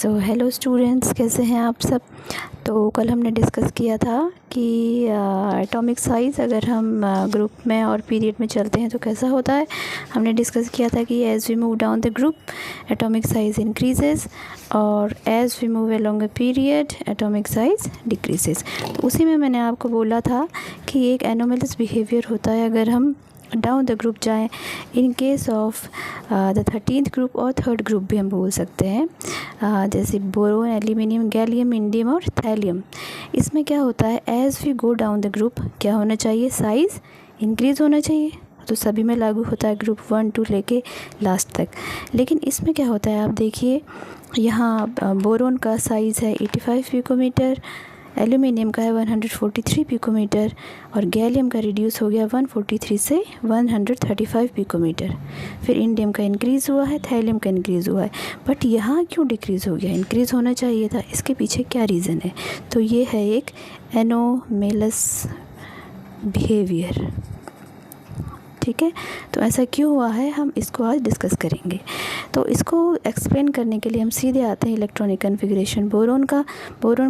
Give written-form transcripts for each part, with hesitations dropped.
So hello students, कैसे हैं आप सब। तो कल हमने डिस्कस किया था कि एटॉमिक साइज़ अगर हम ग्रुप में और पीरियड में चलते हैं तो कैसा होता है। हमने डिस्कस किया था कि as we move down the group atomic size increases और as we move along a period atomic size decreases. तो उसी में मैंने आपको बोला था कि एक एनोमलस बिहेवियर होता है अगर हम डाउन द ग्रुप जाएं। In case of the 13th group और 3rd ग्रुप भी हम बोल सकते हैं, जैसे बोरोन, एल्यूमिनियम, गैलियम, इंडियम और थैलियम। इसमें क्या होता है, as we go down the group क्या होना चाहिए, साइज़ इंक्रीज़ होना चाहिए। तो सभी में लागू होता है ग्रुप 1 2 लेके लास्ट तक। लेकिन इसमें क्या होता है, आप देखिए यहाँ बोरोन का साइज़ है 85 पिकोमीटर, एल्यूमिनियम का है 143 पिकोमीटर और गैलियम का रिड्यूस हो गया 143 से 135 पिकोमीटर। फिर इंडियम का इंक्रीज़ हुआ है, थैलियम का इंक्रीज़ हुआ है। बट यहाँ क्यों डिक्रीज़ हो गया, इंक्रीज़ होना चाहिए था, इसके पीछे क्या रीज़न है। तो ये है एक एनोमेलस बिहेवियर। ठीक है, तो ऐसा क्यों हुआ है हम इसको आज डिस्कस करेंगे। तो इसको एक्सप्लेन करने के लिए हम सीधे आते हैं इलेक्ट्रॉनिक कन्फिग्रेशन बोरोन का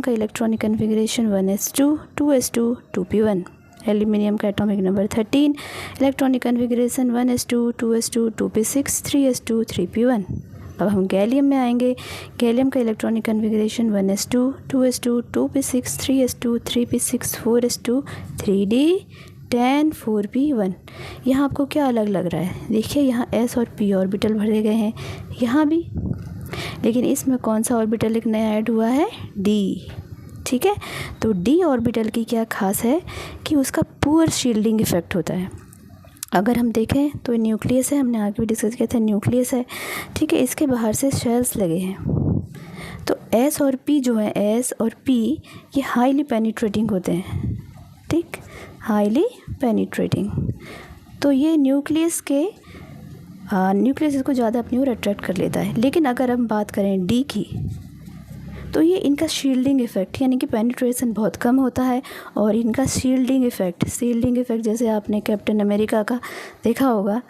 electronic configuration 1s2 2s2 2p1। Aluminium का atomic number 13, electronic configuration 1s2 2s2 2p6 3s2 3p1। अब हम गैलियम में आएंगे। गैलियम का electronic configuration 1s2 2s2 2p6 3s2 3p6 4s2 3d 10 4p1। यहाँ आपको क्या अलग लग रहा है, देखिए यहाँ s और p ऑर्बिटल भरे गए हैं, यहाँ भी। लेकिन इसमें कौन सा ऑर्बिटल एक नया ऐड हुआ है, d। ठीक है, तो d ऑर्बिटल की क्या खास है कि उसका पुअर शील्डिंग इफ़ेक्ट होता है। अगर हम देखें तो न्यूक्लियस है, हमने आगे भी डिस्कस किया था, न्यूक्लियस है। ठीक है, इसके बाहर से शेल्स लगे हैं। तो s और p जो है, s और p ये हाईली पेनिट्रेटिंग होते हैं। ठीक, हाईली पेनिट्रेटिंग। तो ये न्यूक्लियस इसको ज़्यादा अपनी ओर अट्रैक्ट कर लेता है। लेकिन अगर हम बात करें डी की, तो ये इनका शील्डिंग इफ़ेक्ट यानी कि पेनिट्रेशन बहुत कम होता है और इनका शील्डिंग इफ़ेक्ट जैसे आपने कैप्टन अमेरिका का देखा होगा,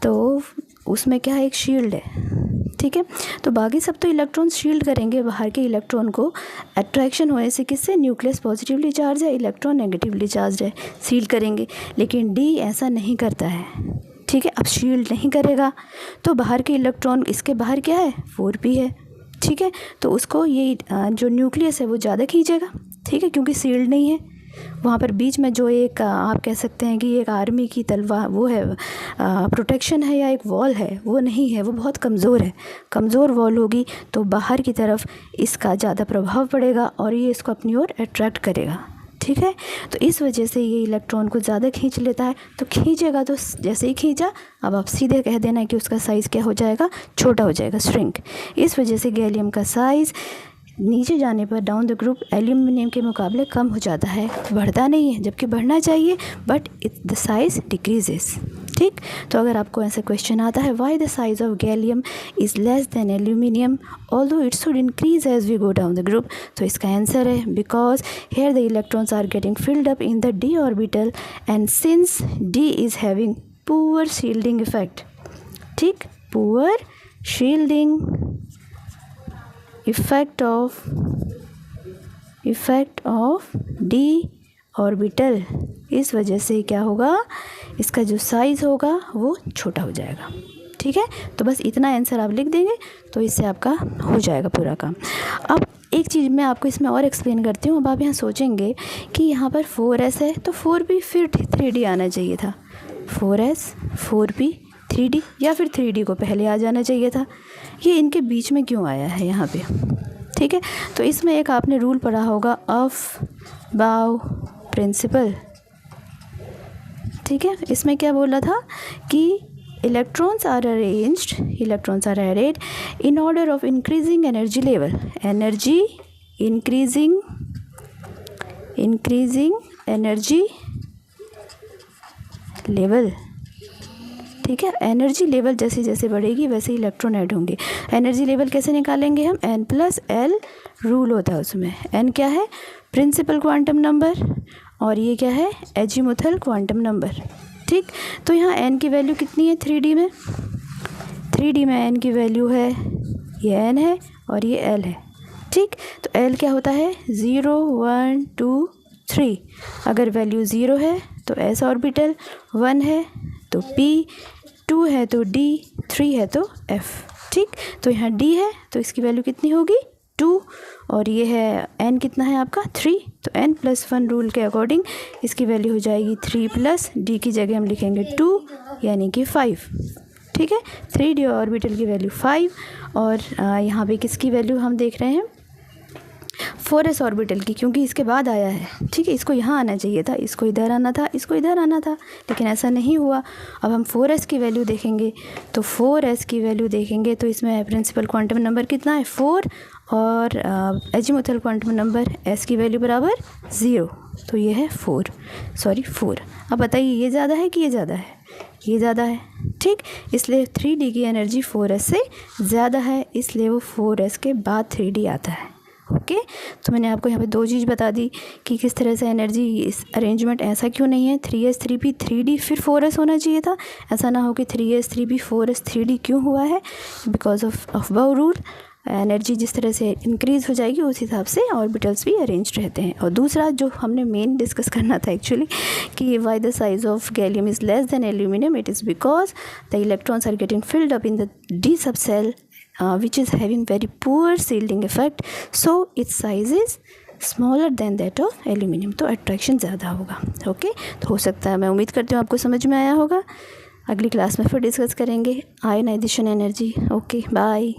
तो उसमें क्या है, एक शील्ड है। ठीक है, तो बाकी सब तो इलेक्ट्रॉन शील्ड करेंगे बाहर के इलेक्ट्रॉन को, अट्रैक्शन होने से किससे, न्यूक्लियस पॉजिटिवली चार्ज है, इलेक्ट्रॉन नेगेटिवली चार्ज है, शील्ड करेंगे। लेकिन डी ऐसा नहीं करता है। ठीक है, अब शील्ड नहीं करेगा तो बाहर के इलेक्ट्रॉन, इसके बाहर क्या है, 4p है। ठीक है, तो उसको ये जो न्यूक्लियस है वो ज़्यादा खींचेगा। ठीक है, क्योंकि शील्ड नहीं है वहाँ पर। बीच में जो एक आप कह सकते हैं कि एक आर्मी की तलवार वो है, प्रोटेक्शन है या एक वॉल है, वो नहीं है, वो बहुत कमज़ोर है। कमज़ोर वॉल होगी तो बाहर की तरफ इसका ज़्यादा प्रभाव पड़ेगा और ये इसको अपनी ओर अट्रैक्ट करेगा। ठीक है, तो इस वजह से ये इलेक्ट्रॉन को ज़्यादा खींच लेता है। तो खींचेगा तो जैसे ही खींचा, अब आप सीधे कह देना कि उसका साइज़ क्या हो जाएगा, छोटा हो जाएगा, श्रिंक। इस वजह से गैलियम का साइज़ नीचे जाने पर डाउन द ग्रुप एल्यूमिनियम के मुकाबले कम हो जाता है, बढ़ता नहीं है, जबकि बढ़ना चाहिए, बट द साइज़ डिक्रीजेस। ठीक, तो अगर आपको ऐसा क्वेश्चन आता है, why the size of gallium is less than aluminium although it should increase as we go down the group, तो इसका आंसर है because here the electrons are getting filled up in the d orbital and since d is having poor shielding effect. ठीक, poor shielding effect of d orbital, इस वजह से क्या होगा, इसका जो साइज़ होगा वो छोटा हो जाएगा। ठीक है, तो बस इतना आंसर आप लिख देंगे तो इससे आपका हो जाएगा पूरा काम। अब एक चीज़ मैं आपको इसमें और एक्सप्लेन करती हूँ। अब आप यहाँ सोचेंगे कि यहाँ पर 4s है तो 4p फिर 3d आना चाहिए था, 4s 4p 3d, या फिर 3d को पहले आ जाना चाहिए था। ये इनके बीच में क्यों आया है यहाँ पे। ठीक है, तो इसमें एक आपने रूल पढ़ा होगा, अफबाउ प्रिंसिपल। ठीक है, इसमें क्या बोला था कि electrons are arranged in order of increasing energy level, increasing energy level. ठीक है, एनर्जी लेवल जैसे जैसे बढ़ेगी वैसे इलेक्ट्रॉन ऐड होंगे। एनर्जी लेवल कैसे निकालेंगे हम, n+l रूल होता है उसमें। n क्या है, प्रिंसिपल क्वांटम नंबर, और ये क्या है, एजीमुथल क्वांटम नंबर। ठीक, तो यहाँ n की वैल्यू कितनी है 3d में, n की वैल्यू है, ये n है और ये l है। ठीक। तो L क्या होता है 0 1 2 3। अगर वैल्यू 0 है तो S ऑर्बिटल, 1 है तो P, 2 है तो D, 3 है तो F। ठीक। तो यहाँ D है तो इसकी वैल्यू कितनी होगी 2, और ये है N कितना है आपका 3, तो N+1 रूल के अकॉर्डिंग इसकी वैल्यू हो जाएगी 3 प्लस D की जगह हम लिखेंगे 2 यानी कि 5। ठीक है, 3D ऑर्बिटल की वैल्यू 5, और यहाँ पे किसकी वैल्यू हम देख रहे हैं 4s ऑर्बिटल की, क्योंकि इसके बाद आया है। ठीक है, इसको यहाँ आना चाहिए था, इसको इधर आना था, इसको इधर आना था, लेकिन ऐसा नहीं हुआ। अब हम 4s की वैल्यू देखेंगे, तो 4s की वैल्यू देखेंगे तो इसमें प्रिंसिपल क्वांटम नंबर कितना है 4, और एजीमुथल क्वांटम नंबर s की वैल्यू बराबर 0, तो ये है 4। अब बताइए ये ज़्यादा है कि ये ज़्यादा है, ये ज़्यादा है। ठीक, इसलिए 3D की एनर्जी 4s से ज़्यादा है, इसलिए वो 4s के बाद 3D आता है। ओके, तो मैंने आपको यहाँ पे दो चीज़ बता दी कि किस तरह से एनर्जी, इस अरेंजमेंट ऐसा क्यों नहीं है 3s 3p 3d फिर 4s होना चाहिए था। ऐसा ना हो कि 3s 3p 4s 3d क्यों हुआ है, because of Aufbau rule. Energy जिस तरह से इंक्रीज़ हो जाएगी उस हिसाब से ऑर्बिटल्स भी अरेंज रहते हैं। और दूसरा जो हमने मेन डिस्कस करना था एक्चुअली कि why the size of gallium is less than aluminium, it is because the electrons are getting filled up in the d subcell which is having very poor shielding effect, so its size is smaller than that of aluminium, तो attraction ज़्यादा होगा। Okay, तो हो सकता है, मैं उम्मीद करती हूँ आपको समझ में आया होगा। अगली क्लास में फिर डिस्कस करेंगे आयनाइजेशन एनर्जी। Okay, bye.